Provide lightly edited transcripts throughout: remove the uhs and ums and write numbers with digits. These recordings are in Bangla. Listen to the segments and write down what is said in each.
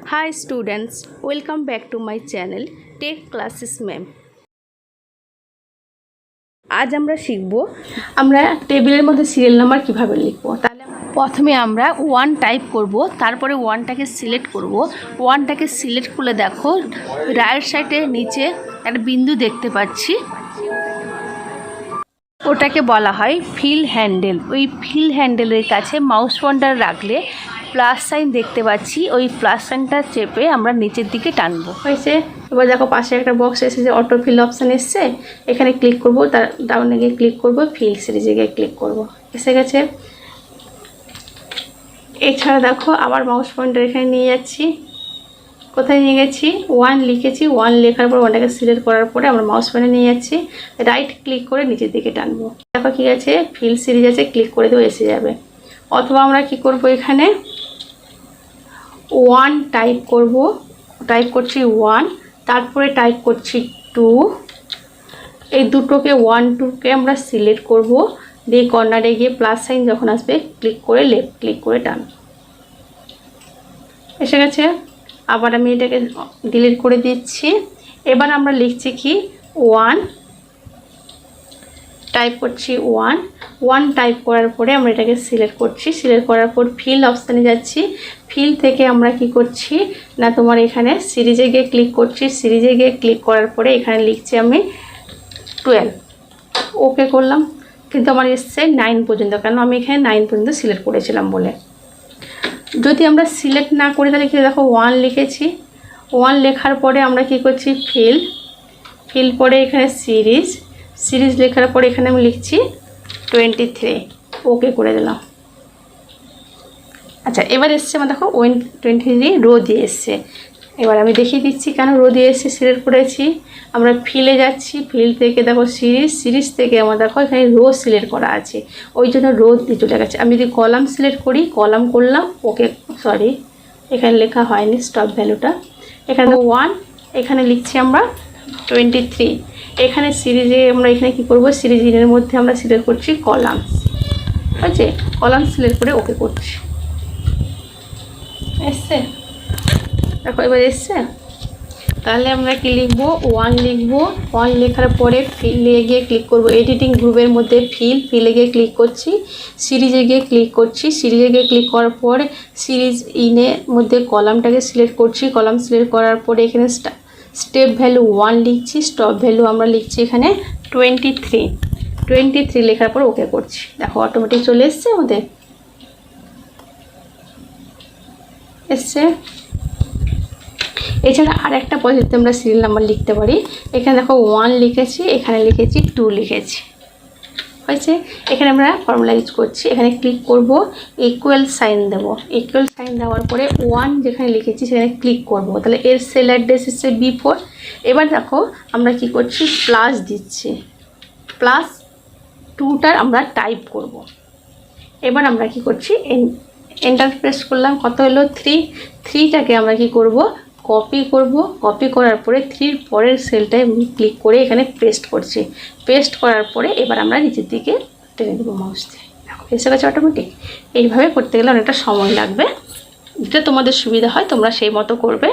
Hi students, welcome back to my channel Tech Classes Ma'am. আজ আমরা শিখব আমরা টেবিলের মধ্যে সিরিয়াল নাম্বার কিভাবে লিখব। তাহলে প্রথমে আমরা 1 টাইপ করব, তারপরে 1টাকে সিলেক্ট করব। 1টাকে সিলেক্ট করলে দেখো রাইট সাইডে নিচে একটা বিন্দু দেখতে পাচ্ছি, ওটাকে বলা হয় ফিল হ্যান্ডেল। ওই ফিল হ্যান্ডেলের কাছে মাউস পয়েন্টার রাখলে প্লাস সাইন দেখতে পাচ্ছি, ওই প্লাস সাইনটা চেপে আমরা নিচের দিকে টানবো। হয়েছে। এবার দেখো পাশে একটা বক্স এসেছে, অটো ফিল অপশান এসছে, এখানে ক্লিক করব, তার ডাউনে গিয়ে ক্লিক করব, ফিল সিরিজে গিয়ে ক্লিক করব, এসে গেছে। এছাড়া দেখো আবার মাউস পয়েন্টার এখানে নিয়ে যাচ্ছি, কোথায় নিয়ে গেছি 1 লিখেছি, 1 লেখার পর 1টাকে সিলেক্ট করার পরে আমরা মাউস পয়েন্টার নিয়ে যাচ্ছি, রাইট ক্লিক করে নিচের দিকে টানবো। দেখো কি আছে, ফিল সিরিজ আছে, ক্লিক করে দেবো, এসে যাবে। অথবা আমরা কি করব, এখানে 1 টাইপ করব, টাইপ করছি 1, তারপরে টাইপ করছি 2, এই দুটোকে 1 2কে আমরা সিলেক্ট করব, দিয়ে কর্নারে গিয়ে প্লাস সাইন যখন আসবে ক্লিক করে লেফট ক্লিক করে টান, এসে গেছে। আবার আমি এটাকে ডিলিট করে দিচ্ছি। এবার আমরা লিখছি কি 1 টাইপ করছি, 1 টাইপ করার পরে আমরা এটাকে সিলেক্ট করছি, সিলেক্ট করার পর ফিল অপশানে যাচ্ছি, ফিল থেকে আমরা কি করছি না তোমার এখানে সিরিজে গিয়ে ক্লিক করছি, সিরিজে গিয়ে ক্লিক করার পরে এখানে লিখছি আমি 12, ওকে করলাম। কিন্তু আমার এসছে 9 পর্যন্ত, কেন আমি এখানে 9 পর্যন্ত সিলেক্ট করেছিলাম বলে। যদি আমরা সিলেক্ট না করি তাহলে কি দেখো 1 লিখেছি, 1 লেখার পরে আমরা কি করছি ফিল পরে এখানে সিরিজ লেখার পরে এখানে আমি লিখছি 23, ওকে করে দিলাম। আচ্ছা, এবার এসছে আমার দেখো 23 রো দিয়ে এসছে। এবার আমি দেখিয়ে দিচ্ছি কেন রো দিয়ে এসছে, সিলেক্ট করেছি, আমরা ফিলে যাচ্ছি, ফিল থেকে দেখো সিরিজ থেকে আমার দেখো এখানে রো সিলেক্ট করা আছে, ওই জন্য রো দিয়ে চলে গেছে। আমি যদি কলাম সিলেক্ট করি, কলাম করলাম, ওকে সরি এখানে লেখা হয়নি স্টপ ভ্যালুটা, এখানে 1, এখানে লিখছি আমরা 23। এখানে সিরিজে আমরা এখানে কি করব, সিরিজের মধ্যে আমরা সিলেক্ট করছি কলামস, হয়েছে, কলাম সিলেক্ট করে ওকে করছি, এসছে দেখো এবার এসছে। তাহলে আমরা কি লিখবো 1 লিখবো, 1 লেখার পরে ফিলে গিয়ে ক্লিক করব, এডিটিং গ্রুপের মধ্যে ফিলে গিয়ে ক্লিক করছি, সিরিজে গিয়ে ক্লিক করছি, সিরিজে গিয়ে ক্লিক করার পরে সিরিজ ইনের মধ্যে কলামটাকে সিলেক্ট করছি, কলাম সিলেক্ট করার পরে এখানে স্টেপ ভ্যালু 1 লিখছি, স্টপ ভ্যালু আমরা লিখছি এখানে 23 লেখার পর ওকে করছি, দেখো অটোমেটিক চলে এসছে আমাদের, এসছে। এছাড়া আর একটা পদ্ধতিতে আমরা সিরিয়াল নাম্বার লিখতে পারি, এখানে দেখো 1 লিখেছি, এখানে লিখেছি 2 লিখেছি, হয়েছে। এখানে আমরা ফর্মুলা ইউজ করছি, এখানে ক্লিক করব, ইকুয়াল সাইন দেবো, ইকুয়াল সাইন দেওয়ার পরে 1 যেখানে লিখেছি সেখানে ক্লিক করব, তাহলে এর সেল অ্যাড্রেস এসছে B4। এবার দেখো আমরা কি করছি, প্লাস দিচ্ছি, প্লাস 2টার আমরা টাইপ করব। এবার আমরা কি করছি, এন্টার প্রেস করলাম, কত হলো 3টাকে আমরা কি করব, কপি করব, কপি করার পরে 3 পরের সেলটায় ক্লিক করে এখানে পেস্ট করছি, পেস্ট করার পরে এবার আমরা নিচের দিকে টেনে দেবো মাউস দিয়ে, দেখো এসে গেছে অটোমেটিক। এইভাবে করতে গেলে অনেকটা সময় লাগবে, যেটা তোমাদের সুবিধা হয় তোমরা সেই মতো করবে।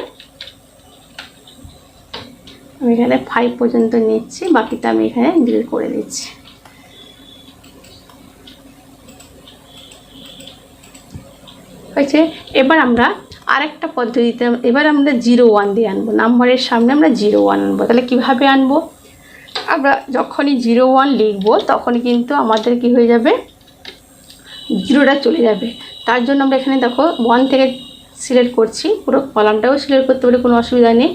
আমি এখানে 5 পর্যন্ত নিচ্ছি, বাকিটা আমি এখানে ডিলিট করে দিচ্ছি। হয়েছে। এবার আমরা আরেকটা পদ্ধতিতে, এবার আমরা 01 দিয়ে আনবো, নাম্বারের সামনে আমরা 01 আনবো। তাহলে কিভাবে আনবো, আমরা যখনই 01 লিখবো তখনই কিন্তু আমাদের কি হয়ে যাবে, 0টা চলে যাবে। তার জন্য আমরা এখানে দেখো 1 থেকে সিলেক্ট করছি, পুরো কলামটাও সিলেক্ট করতে পারি, কোনো অসুবিধা নেই।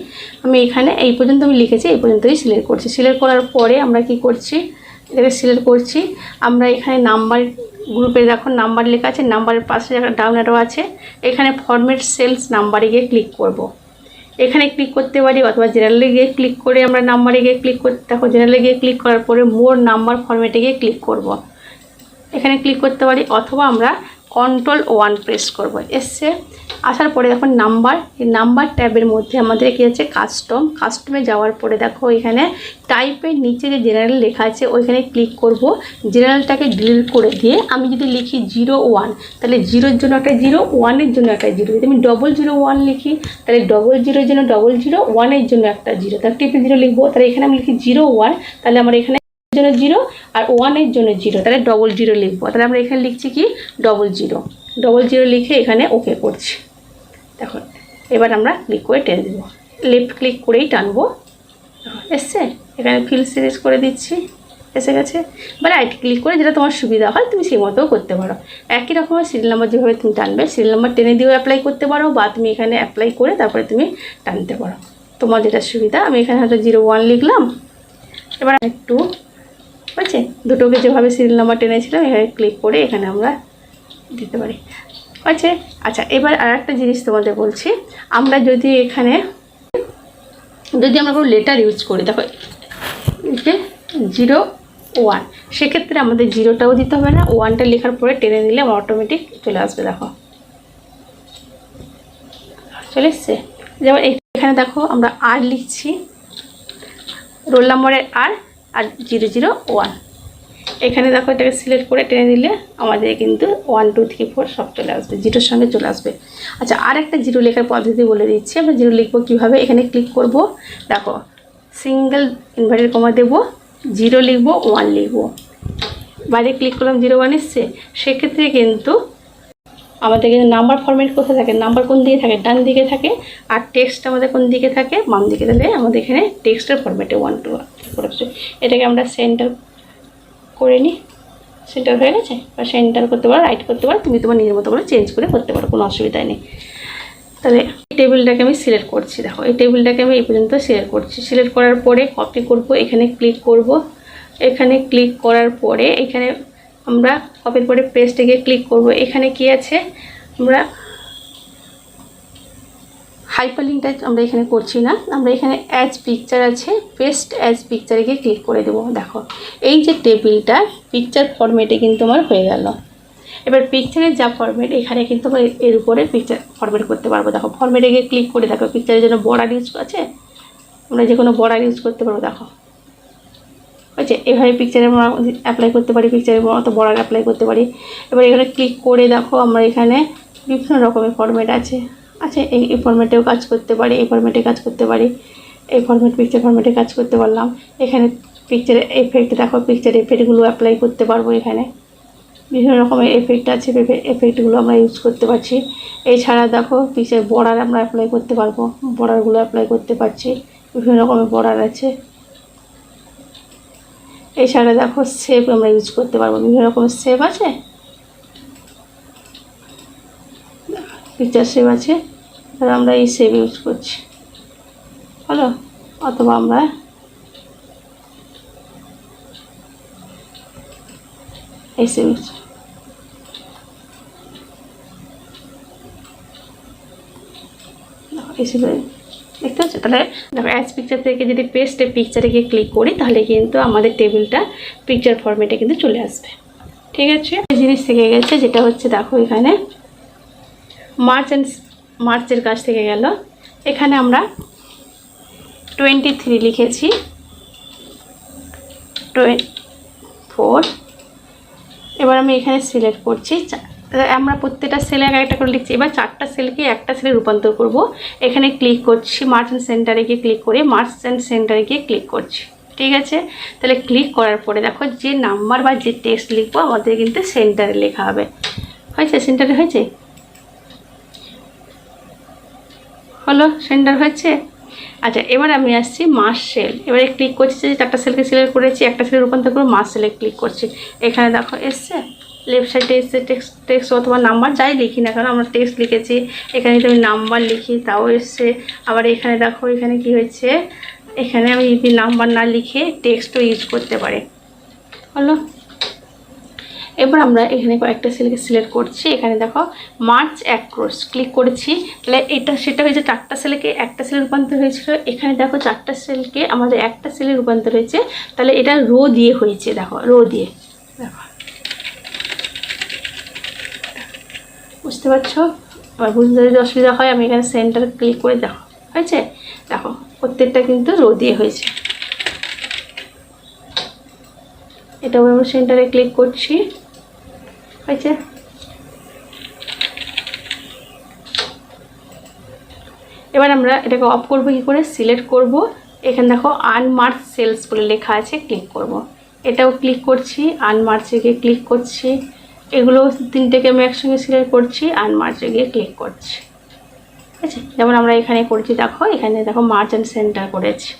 আমি এখানে এই পর্যন্ত আমি লিখেছি, এই পর্যন্তই সিলেক্ট করছি। সিলেক্ট করার পরে আমরা কি করছি, এটাকে সিলেক্ট করছি, আমরা এখানে নাম্বার গ্রুপে দেখো নাম্বার লেখা আছে, নাম্বারের পাশে একটা ডাউন অ্যারো আছে, এখানে ফরম্যাট সেলস নাম্বারে গিয়ে ক্লিক করব। এখানে ক্লিক করতে পারি, অথবা জেনারেলে গিয়ে ক্লিক করে আমরা নাম্বারে গিয়ে ক্লিক করতে, দেখো জেনারেলে গিয়ে ক্লিক করার পরে মোর নাম্বার ফরম্যাটে গিয়ে ক্লিক করব, এখানে ক্লিক করতে পারি, অথবা আমরা Ctrl 1 প্রেস করব, এসছে। আসার পরে দেখো নাম্বার, এই নাম্বার ট্যাবের মধ্যে আমাদের কি আছে কাস্টমে যাওয়ার পরে দেখো এখানে টাইপের নিচে যে জেনারেল লেখা আছে ওইখানে ক্লিক করব। জেনারেলটাকে ডিলিট করে দিয়ে আমি যদি লিখি 01 তাহলে 0-এর জন্য একটা 0, 1-এর জন্য একটা 0। যদি আমি 001 লিখি তাহলে 00-এর জন্য 00, 1-এর জন্য একটা 0, তাহলে ট্রিপল 0 লিখবো। তাহলে এখানে আমি লিখি 01, তাহলে আমার এখানে জন্য 0 আর 1-এর জন্য 0, তাহলে 00 লিখবো। তাহলে আমরা এখানে লিখছি কি 00 লিখে এখানে ওকে করছি। দেখো এবার আমরা ক্লিক করে টেনে দেবো, লেফট ক্লিক করেই টানবো। এসছে, এখানে ফিল সিরিজ করে দিচ্ছি, এসে গেছে। বা রাইট ক্লিক করে যেটা তোমার সুবিধা হয় তুমি সেই মতো করতে পারো। একই রকমের সিরিয়াল নাম্বার যেভাবে তুমি টানবে সিরিয়াল নাম্বার টেনে দিয়েও অ্যাপ্লাই করতে পারো, বা তুমি এখানে অ্যাপ্লাই করে তারপরে তুমি টানতে পারো, তোমার যেটা সুবিধা। আমি এখানে হয়তো 01 লিখলাম, এবার 2 হয়েছে। দুটোকে যেভাবে সিরিয়াল নাম্বার টেনেছিলাম এখানে ক্লিক করে এখানে আমরা দিতে পারি, আছে। আচ্ছা, এবার আর একটা জিনিস তোমাদের বলছি, আমরা যদি এখানে আমরা কোনো লেটার ইউজ করি, দেখো যে 01, সেক্ষেত্রে আমাদের 0টাও দিতে হবে না, 1টা লেখার পরে টেনে নিলে আমার অটোমেটিক চলে আসবে। দেখো চলে এসছে। যেমন এখানে দেখো আমরা আর লিখছি, রোল নম্বরের আর 001। এখানে দেখো এটাকে সিলেক্ট করে টেনে দিলে আমাদের কিন্তু 1 2 3 4 সব চলে আসবে, 0-এর সঙ্গে চলে আসবে। আচ্ছা, আর একটা 0 লেখার পদ্ধতি বলে দিচ্ছি। আমরা 0 লিখবো কীভাবে, এখানে ক্লিক করব, দেখো সিঙ্গেল ইনভার্টেড কমা দেবো, 0 লিখবো, 1 লিখবো, বাইরে ক্লিক করলাম 01 এসছে। সেক্ষেত্রে কিন্তু আমাদের কিন্তু নাম্বার ফরম্যাট কোথায় থাকে, নাম্বার কোন দিকে থাকে, ডান দিকে থাকে, আর টেক্সট আমাদের কোন দিকে থাকে, বাম দিকে। তাহলে আমাদের এখানে টেক্সটের ফরম্যাটে 1 2 করে এটাকে আমরা সেন্টার করে নিই, সেন্টার হয়ে গেছে। বা সেন্টার করতে পারো, রাইট করতে পারো, তুমি তোমার নিজের মতো করে চেঞ্জ করে করতে পারো, কোনো অসুবিধা নেই। তাহলে এই টেবিলটাকে আমি সিলেক্ট করছি, দেখো এই টেবিলটাকে আমি এই পর্যন্ত সিলেক্ট করছি। সিলেক্ট করার পরে কপি করব, এখানে ক্লিক করব, এখানে ক্লিক করার পরে এখানে আমরা কপির পরে পেস্টে গিয়ে ক্লিক করব। এখানে কি আছে, আমরা হাইপারলিংকটা আমরা এখানে করছি না, আমরা এখানে অ্যাজ পিকচার আছে, পেস্ট অ্যাজ পিকচারে গিয়ে ক্লিক করে দেবো। দেখো এই যে টেবিলটা পিকচার ফরম্যাটে কিন্তু আমার হয়ে গেল। এবার পিকচারের যা ফরম্যাট এখানে কিন্তু আমরা এর উপরে পিকচার ফরম্যাট করতে পারবো। দেখো ফরম্যাটে গিয়ে ক্লিক করে দেখো পিকচারের জন্য বর্ডার ইউজ আছে, আমরা যে কোনো বর্ডার ইউজ করতে পারবো। দেখো হয়েছে, এভাবে পিকচারের অ্যাপ্লাই করতে পারি, পিকচারের মতো বর্ডার অ্যাপ্লাই করতে পারি। এবার এখানে ক্লিক করে দেখো আমরা এখানে বিভিন্ন রকমের ফরম্যাট আছে, এই ফরম্যাটেও কাজ করতে পারি, এই ফরম্যাটে কাজ করতে পারি, এই ফরম্যাট পিকচার ফরম্যাটে কাজ করতে পারলাম। এখানে পিকচারের এফেক্ট, দেখো পিকচার এফেক্টগুলো অ্যাপ্লাই করতে পারবো। এখানে বিভিন্ন রকমের এফেক্ট আছে, এফেক্টগুলো আমরা ইউজ করতে পারছি। এছাড়া দেখো পিকচার বর্ডার আমরা অ্যাপ্লাই করতে পারবো, বর্ডারগুলো অ্যাপ্লাই করতে পারছি, বিভিন্ন রকমের বর্ডার আছে। এছাড়া দেখো শেপ আমরা ইউজ করতে পারবো, বিভিন্ন রকমের শেপ আছে, পিকচার শেপ আছে, তাহলে আমরা এই শেপ ইউজ করছি, হলো। অথবা আমরা এই শেপ ইউজ, এই শেপ দেখতে পাচ্ছি। তাহলে দেখো অ্যাজ পিকচার থেকে যদি পেস্টে পিকচারে গিয়ে ক্লিক করি তাহলে কিন্তু আমাদের টেবিলটা পিকচার ফরম্যাটে কিন্তু চলে আসবে। ঠিক আছে, জিনিস থেকে গেছে যেটা হচ্ছে দেখো এখানে মার্চের কাছ থেকে গেল। এখানে আমরা 23 লিখেছি, 24। এবার আমি এখানে সিলেক্ট করছি, আমরা প্রত্যেকটা সেলে একটা করে লিখছি। এবার 4টা সেলকে একটা সেলে রূপান্তর করব। এখানে ক্লিক করছি, মার্চ অ্যান্ড সেন্টারে গিয়ে ক্লিক করে মার্চ অ্যান্ড সেন্টারে গিয়ে ক্লিক করছি। ঠিক আছে, তাহলে ক্লিক করার পরে দেখো যে নাম্বার বা যে টেক্সট লিখবো আমাদের কিন্তু সেন্টারে লেখা হবে। হয়েছে, সেন্টারে হয়েছে, হলো, সেন্টার হয়েছে। আচ্ছা, এবার আমি আসছি মাস সেল। এবারে ক্লিক করছি, যে 4টা সেলকে সিলেক্ট করেছি, একটা সেলে রূপান্তর করে মাস সেলে ক্লিক করছি। এখানে দেখো এসছে, লেফট সাইডে এসছে টেক্সট অথবা নাম্বার যাই লিখি না কেন, আমরা টেক্সট লিখেছি, এখানে যদি আমি নাম্বার লিখি তাও এসছে। আবার এখানে দেখো এখানে কি হয়েছে, এখানে আমি যদি নাম্বার না লিখে টেক্সটও ইউজ করতে পারি, হলো। এবার আমরা এখানে কয়েকটা সেলকে সিলেক্ট করছি। এখানে দেখো মার্চ অ্যাক্রস ক্লিক করেছি, তাহলে সেটা হয়েছে 4টা সেলকে একটা সেলে রূপান্তর হয়েছিল। এখানে দেখো 4টা সেলকে আমাদের একটা সেলে রূপান্তর হয়েছে, তাহলে এটা রো দিয়ে হয়েছে। দেখো রো দিয়ে, দেখো বুঝতে পারছো, আবার বুঝতে যদি অসুবিধা হয় আমি এখানে সেন্টার ক্লিক করে দেখো হয়েছে। দেখো প্রত্যেকটা কিন্তু রো দিয়ে হয়েছে। এটাও আমি সেন্টারে ক্লিক করছি, হয়েছে। এবার আমরা এটাকে অফ করবো কী করে, সিলেক্ট করব, এখানে দেখো আনমার্ক সেলস বলে লেখা আছে, ক্লিক করব। এটাও ক্লিক করছি, আনমার্চে গিয়ে ক্লিক করছি। এগুলো তিনটেকে আমি একসঙ্গে সিলেক্ট করছি, আনমার্চে গিয়ে ক্লিক করছি, ঠিক আছে। যেমন আমরা এখানে করেছি, দেখো এখানে দেখো মার্চ অ্যান্ড সেন্টার করেছি,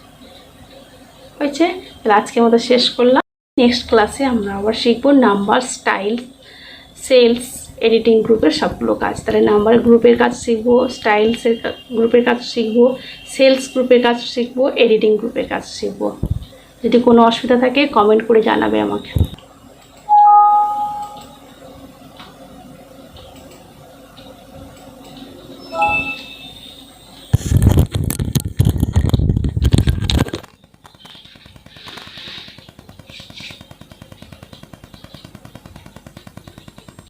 হয়েছে। তাহলে আজকের মতো শেষ করলাম। নেক্সট ক্লাসে আমরা আবার শিখবো নাম্বার, স্টাইল, সেলস, এডিটিং গ্রুপের সবগুলো কাজ। তাহলে নাম্বার গ্রুপের কাজ শিখবো, স্টাইলসের গ্রুপের কাজ শিখবো, সেলস গ্রুপের কাজ শিখবো, এডিটিং গ্রুপের কাজ শিখবো। যদি কোনো অসুবিধা থাকে কমেন্ট করে জানাবে আমাকে।